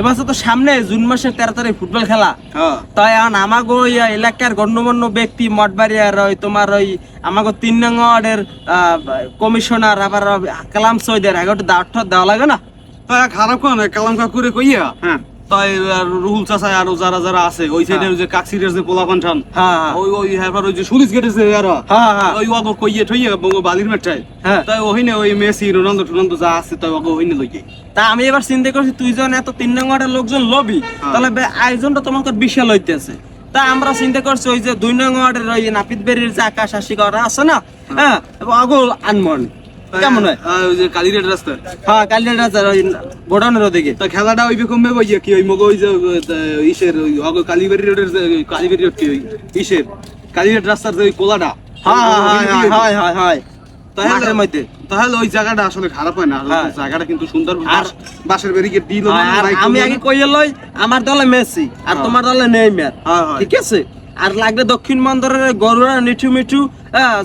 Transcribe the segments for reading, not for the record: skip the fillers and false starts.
এবার তো সামনে জুন মাসের 13 তারিখ ফুটবল খেলা। তাই এখন আমাগো এলাকার গণ্যমান্য ব্যক্তি মঠবাড়িয়ার ওই তোমার ওই আমাগো 3 নং ওয়ার্ডের কমিশনার আবার কালাম সৈদের আগে দাওয়াত দেওয়া লাগে না? খারাপ কোন কালাম কাকুরে কইয়া তাই রুহুল চাচা আর যারা যারা আছে ওই সাইডে ওই যে কাকসিরের যে পোলাপান ঠান ওই ওই হেরবার ওই যে সুরিজ গেটে যে এরা ওই ওগো কইয়ে ঠইয়ে বঙ্গ বালির মেটাই তাই ওহিনে ওই মেসি রোনালদো যা আছে তাই ওগো ওহিনে লইয়ে। তা আমি এবার চিন্তা করছি তুই যখন এত 3 নং ওয়ার্ডের লোকজন লবি তাহলে আয়োজনটা তোমাকে বিশাল হইতেছে। তা আমরা চিন্তা করছি ওই যে 2 নং ওয়ার্ডের ওই নাপিত বেরির যে আকাশ আশি করা আছে না, হ্যাঁ অগল আনমন কেমন হয় ওই যে কালিরের রাস্তা, হ্যাঁ কালিরের রাস্তা ওই গোডাউনের ওদিকে। তা খেলাটা ওই কমবে বইয়া কি ওই মগো ওই যে ইসের ওই অগো কালিবাড়ি রোডের যে কালিবাড়ি রোড কি ওই ইসের কালিরের রাস্তার যে ওই কোলাটা, হ্যাঁ তাহলে ওই জায়গাটা আসলে খারাপ হয় না, জায়গাটা কিন্তু সুন্দর। বাসের ব্যারিকেড দিল। আমি আগে কইয়ে লই আমার দলে মেসি আর তোমার দলে নেইমার, ঠিক আছে? আর লাগলে দক্ষিণ বন্দরের গরুরা নিঠু মিঠু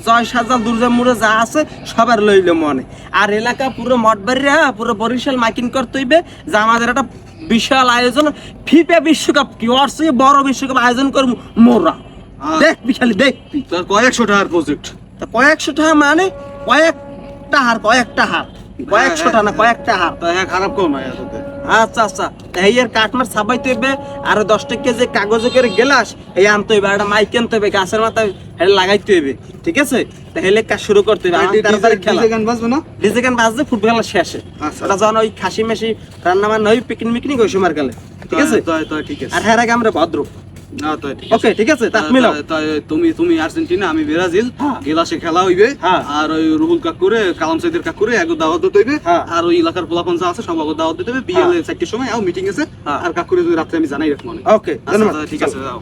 জয় সাজাল দুর্গা মুড়ে যা আছে সবার লইল মনে। আর এলাকা পুরো মঠবাড়িরা পুরো বরিশাল মাইকিং করতে হইবে যে আমাদের একটা বিশাল আয়োজন, ফিফা বিশ্বকাপ কি ওর চেয়ে বড় বিশ্বকাপ আয়োজন করবো মোরা। দেখবি খালি দেখবি কয়েকশো টাকার প্রজেক্ট। কয়েকশো টাকা মানে কয়েকটা হার কয়েকশোটা না কয়েকটা হার। খারাপ কোন আচ্ছা আচ্ছা এই এর কাঠমার ছাপাইতে হইবে আর 10 টাকা যে কাগজে করে গেলাস এই আনতে হইবে, একটা মাইক আনতে হইবে, গাছের মাথায় লাগাইতে হইবে, ঠিক আছে? তাহলে কাজ শুরু করতে হবে। ডিজে গান বাজবে ফুটবল খেলা শেষে, ওটা যখন ওই খাসি মেশি রান্না বান্না ওই পিকনিক ওই সময় গেলে, ঠিক আছে? আর হ্যাঁ আগে আমরা ভদ্র। ওকে ঠিক আছে। তুমি আর্জেন্টিনা আমি ব্রাজিল, গেলাসে খেলা হইবে আর ওই রুহুল কাকুরে কালাম সাইদের কাকুরে এক দাওয়াত দিতে হইবে আর ওই এলাকার পোলাপান যা আছে সব দাওয়াত দিতে হবে। বিয়ের 4টার সময় মিটিং আছে আর কাকুরে রাত্রে আমি জানাই রাখবো। ওকে ধন্যবাদ। ঠিক আছে যাও।